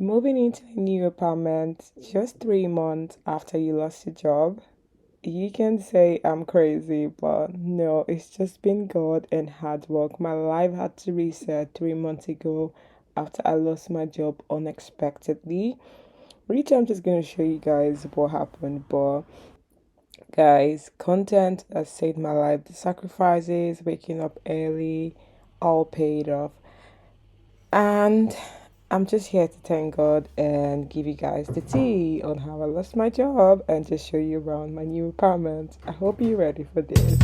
Moving into a new apartment just 3 months after you lost your job. You can say I'm crazy, but no, it's just been God and hard work. My life had to reset 3 months ago after I lost my job unexpectedly. Which I'm just gonna show you guys what happened, but guys, content has saved my life. The sacrifices, waking up early, all paid off. And I'm just here to thank God and give you guys the tea on how I lost my job and just show you around my new apartment. I hope you're ready for this.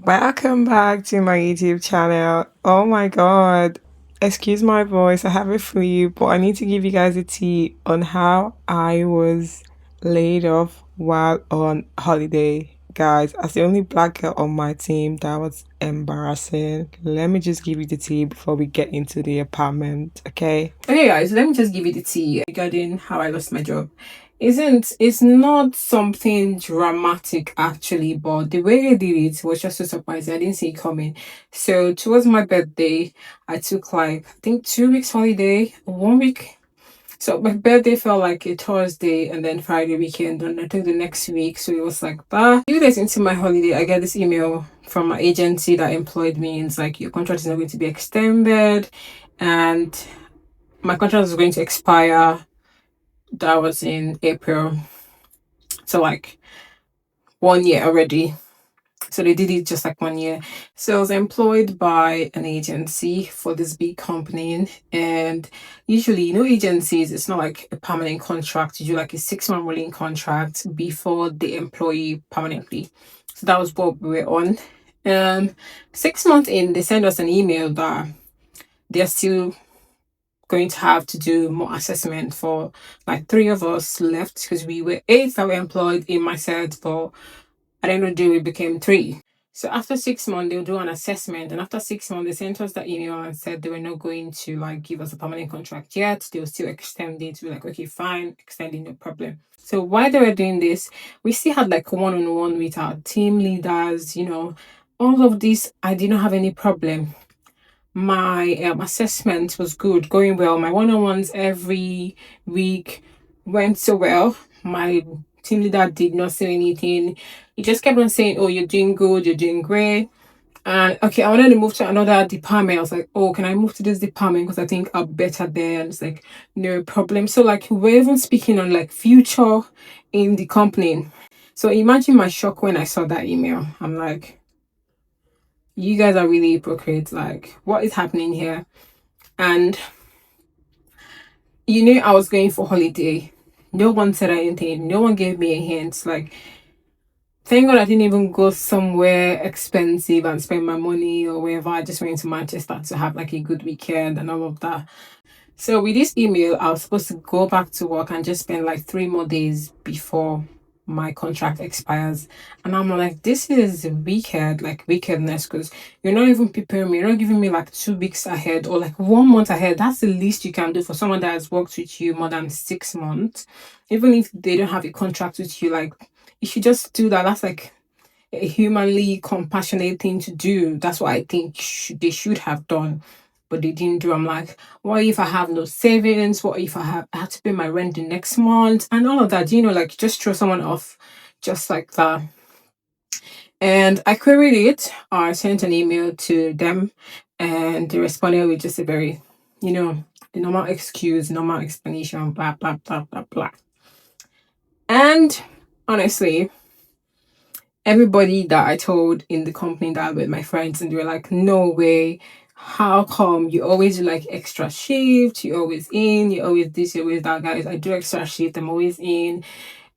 Welcome back to my YouTube channel. Oh my god. Excuse my voice, I have it for you, but I need to give you guys a tea on how I was laid off while on holiday. Guys, as the only black girl on my team, that was embarrassing. Let me just give you the tea before we get into the apartment, okay? Okay, guys, let me just give you the tea regarding how I lost my job. It's not something dramatic actually, but the way I did it was just so surprising. I didn't see it coming. So towards my birthday, I took like I think 2 weeks holiday, 1 week. So my birthday felt like a Thursday and then Friday weekend, and I took the next week. So it was like that. 2 days into my holiday, I get this email from my agency that employed me. And it's like your contract is not going to be extended, and my contract is going to expire. That was in April. So like 1 year already. So they did it just like 1 year. So I was employed by an agency for this big company. And usually, agencies, it's not like a permanent contract. You do like a 6 month rolling contract before they employ you permanently. So that was what we were on. 6 months in, they sent us an email that they're still going to have to do more assessment for like three of us left because we were eight that were employed in my set, but at the end of the day, we became three. So after 6 months, they'll do an assessment. And after 6 months, they sent us that email and said they were not going to like give us a permanent contract yet. They'll still extend it. We're like, okay, fine, extending, no problem. So while they were doing this, we still had like one-on-one with our team leaders, all of this. I did not have any problem. My assessment was good, going well. My one-on-ones every week went so well. My team leader did not say anything. He just kept on saying, oh, you're doing good, you're doing great. And okay, I wanted to move to another department. I was like, oh, can I move to this department because I think I'm better there? And it's like, no problem. So like we're even speaking on like future in the company. So imagine my shock when I saw that email. I'm like, you guys are really hypocrites. Like, what is happening here? And I was going for holiday. No one said anything. No one gave me a hint. Like, thank God I didn't even go somewhere expensive and spend my money or wherever. I just went to Manchester to have like a good weekend and all of that. So with this email, I was supposed to go back to work and just spend like 3 more days before my contract expires. And I'm like, this is wicked, like wickedness, because you're not even preparing me. You're not giving me like 2 weeks ahead or like 1 month ahead. That's the least you can do for someone that has worked with you more than 6 months. Even if they don't have a contract with you, like you should just do that. That's like a humanly compassionate thing to do. That's what I think they should have done, but they didn't do. I'm like, what if I have no savings? What if I have to pay my rent the next month and all of that? Like just throw someone off just like that. And I queried it. I sent an email to them, and they responded with just a very, the normal excuse, normal explanation, blah blah blah blah blah. And honestly, everybody that I told in the company that with my friends, and they were like, no way. How come you always do like extra shift? You always in, you always this, you always that, guys. I do extra shift, I'm always in.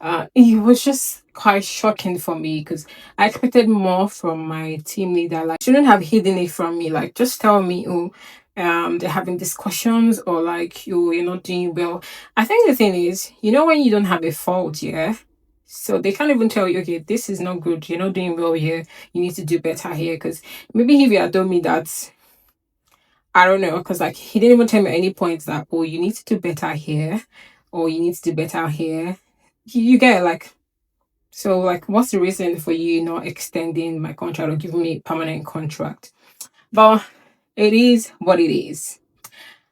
It was just quite shocking for me because I expected more from my team leader. Like, shouldn't have hidden it from me. Like, just tell me, oh, they're having discussions or like you're not doing well. I think the thing is, when you don't have a fault, yeah. So they can't even tell you, okay, this is not good. You're not doing well here. You need to do better here. Because maybe if you had told me that, I don't know. Because like he didn't even tell me at any point that, oh, you need to do better here, or you need to do better here. You get it, like So, like, what's the reason for you not extending my contract or giving me a permanent contract? But it is what it is.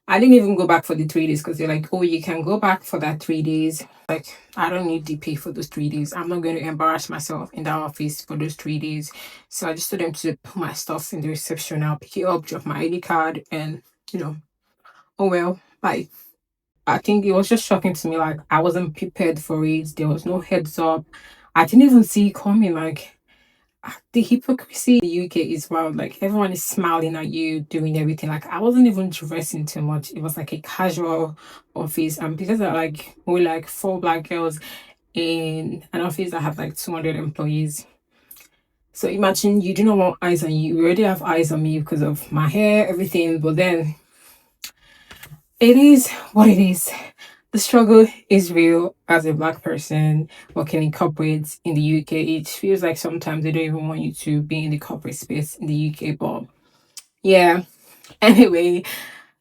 I didn't even go back for the 3 days because they're like, oh, you can go back for that 3 days. Like, I don't need the pay for those 3 days. I'm not going to embarrass myself in that office for those 3 days. So I just told them to put my stuff in the reception. I'll pick it up, drop my ID card, and, oh well, bye. I think it was just shocking to me. Like, I wasn't prepared for it. There was no heads up. I didn't even see it coming. Like, the hypocrisy in the UK is wild. Like, everyone is smiling at you, doing everything. Like, I wasn't even dressing too much. It was like a casual office. And because we're like four black girls in an office that have like 200 employees. So imagine you do not want eyes on you. You already have eyes on me because of my hair, everything. But then it is what it is. The struggle is real as a black person working in corporates in the UK. It feels like sometimes they don't even want you to be in the corporate space in the UK. But yeah, anyway,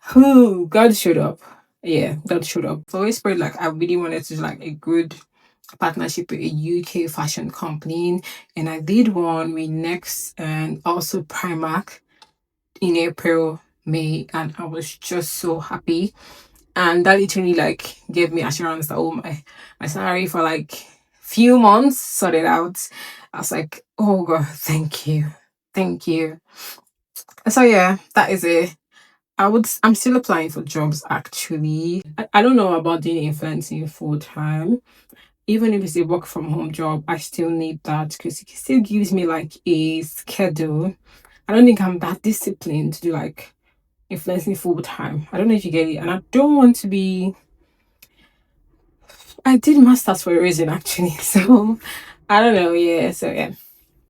who God showed up. Yeah, God showed up. So I always prayed like I really wanted to do like a good partnership with a UK fashion company. And I did one with Next and also Primark in April, May, and I was just so happy. And that literally like gave me assurance that oh my salary for like few months sorted out. I was like, oh god, thank you. Thank you. So yeah, that is it. I'm still applying for jobs actually. I don't know about doing influencing full time. Even if it's a work from home job, I still need that because it still gives me like a schedule. I don't think I'm that disciplined to do like influencing full time. I don't know if you get it. And I don't want to be I did masters for a reason actually. So I don't know, yeah. So yeah.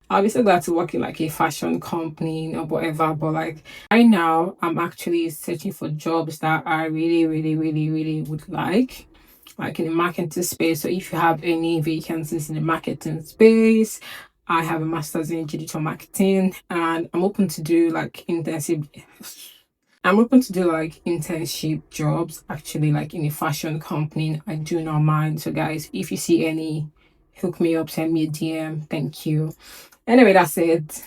I'll be so glad to work in like a fashion company or whatever. But like right now I'm actually searching for jobs that I really, really, really, really would like in the marketing space. So if you have any vacancies in the marketing space, I have a master's in digital marketing and I'm open to do like internship jobs actually like in a fashion company. I do not mind. So guys, if you see any, hook me up, send me a DM. Thank you. Anyway, that's it.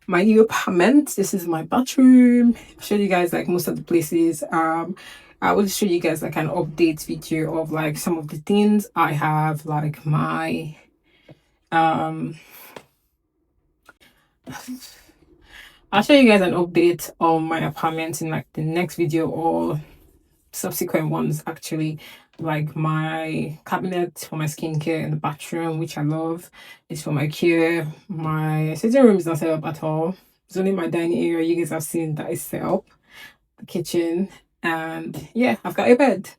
My new apartment. This is my bathroom. I'll show you guys like most of the places. I will show you guys like an update video of like some of the things I have, like my I'll show you guys an update on my apartment in like the next video or subsequent ones actually, like my cabinet for my skincare in the bathroom, which I love. It's for my care. My sitting room is not set up at all. It's only my dining area you guys have seen that is set up, the kitchen, and yeah, I've got a bed.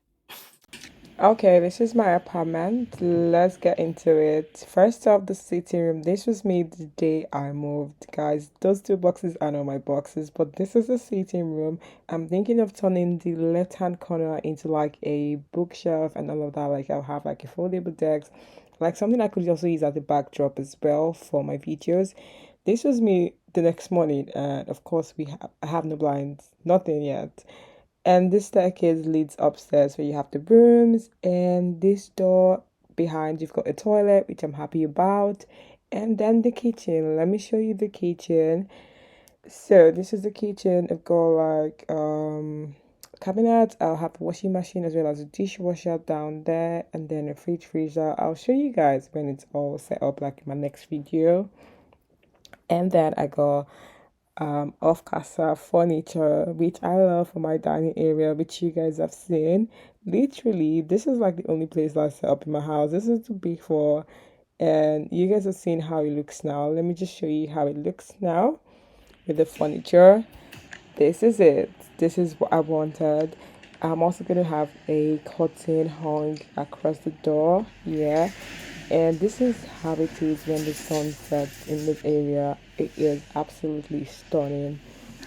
Okay, this is my apartment. Let's get into it. First off, the sitting room. This was made the day I moved, guys. Those two boxes are not my boxes, but this is the sitting room. I'm thinking of turning the left-hand corner into like a bookshelf and all of that. Like I'll have like a foldable desk, like something I could also use as a backdrop as well for my videos. This was me the next morning, and of course I have no blinds, nothing yet. And this staircase leads upstairs where you have the rooms, and this door behind you've got a toilet, which I'm happy about. And then the kitchen. Let me show you the kitchen. So this is the kitchen. I've got like cabinets. I'll have a washing machine as well as a dishwasher down there, and then a fridge freezer. I'll show you guys when it's all set up like in my next video. And then I got off casa furniture, which I love for my dining area, which you guys have seen. Literally, this is like the only place I set up in my house. This is the before, and you guys have seen how it looks now. Let me just show you how it looks now with the furniture. This is it. This is what I wanted. I'm also gonna have a curtain hung across the door. Yeah, and this is how it is when the sun sets in this area. It is absolutely stunning.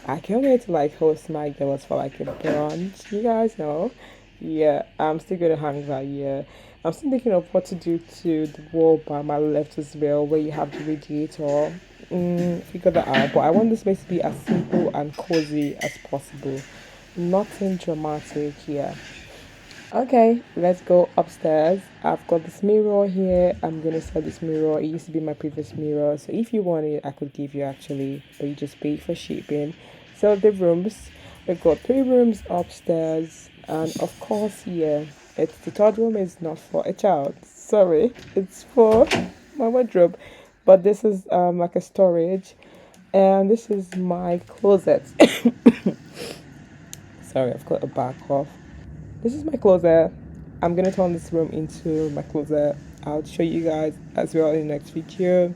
I can't wait to like host my girls for like a brunch. You guys know. Yeah, I'm still gonna hang that. Yeah, I'm still thinking of what to do to the wall by my left as well, where you have the radiator. Figure that out. But I want this space to be as simple and cozy as possible. Nothing dramatic here. Okay, let's go upstairs. I've got this mirror here. I'm gonna sell this mirror. It used to be my previous mirror, so if you want it, I could give you actually, but you just pay for shipping. So the rooms, we've got three rooms upstairs, and of course, yeah, it's the third room is not for a child. Sorry, it's for my wardrobe, but this is like a storage, and this is my closet. Sorry, I've got a back off. This is my closet. I'm gonna turn this room into my closet. I'll show you guys as well in the next video.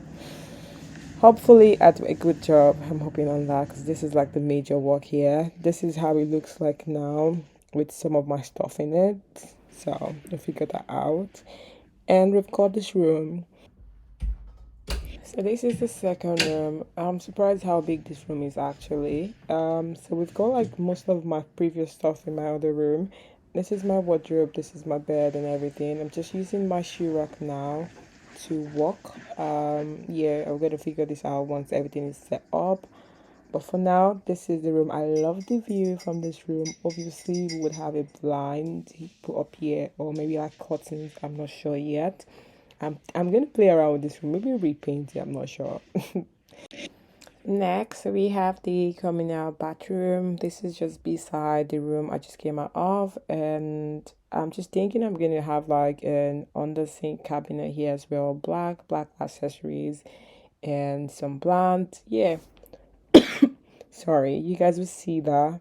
Hopefully I do a good job. I'm hoping on that because this is like the major work here. This is how it looks like now with some of my stuff in it. So you figure that out. And we've got this room. So this is the second room. I'm surprised how big this room is actually. So we've got like most of my previous stuff in my other room. This is my wardrobe, this is my bed and everything. I'm just using my shoe rack now to walk. Yeah, I'm gonna figure this out once everything is set up. But for now, this is the room. I love the view from this room. Obviously, we would have a blind put up here or maybe like curtains. I'm not sure yet. I'm gonna play around with this room. Maybe repaint it. I'm not sure. Next, we have the coming out bathroom. This is just beside the room I just came out of, and I'm just thinking I'm gonna have like an under sink cabinet here as well. Black accessories, and some plants. Yeah, sorry, you guys will see that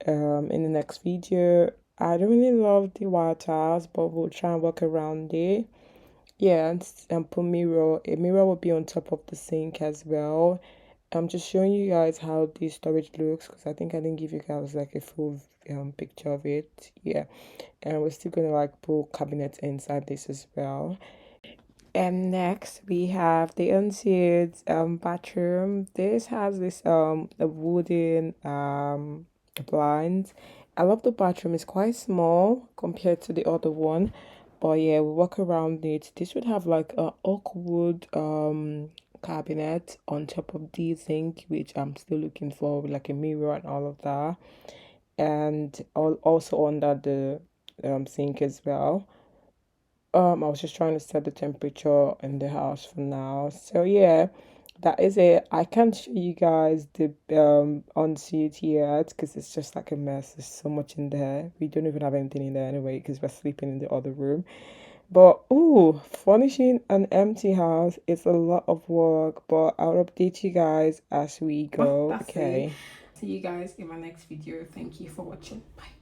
in the next video. I don't really love the white tiles, but we'll try and work around it. Yeah, and put mirror. A mirror will be on top of the sink as well. I'm just showing you guys how the storage looks because I think I didn't give you guys like a full picture of it. Yeah, and we're still gonna like put cabinets inside this as well. And next we have the ensuite bathroom. This has this a wooden blinds. I love the bathroom. It's quite small compared to the other one, but yeah, we walk around it. This would have like a oak wood cabinet on top of the sink, which I'm still looking for, with like a mirror and all of that, and also under the sink as well. I was just trying to set the temperature in the house for now. So yeah, that is it. I can't show you guys the ensuite yet because it's just like a mess. There's so much in there. We don't even have anything in there anyway because we're sleeping in the other room. But ooh, furnishing an empty house is a lot of work, but I'll update you guys as we go. That's okay. It. See you guys in my next video. Thank you for watching. Bye.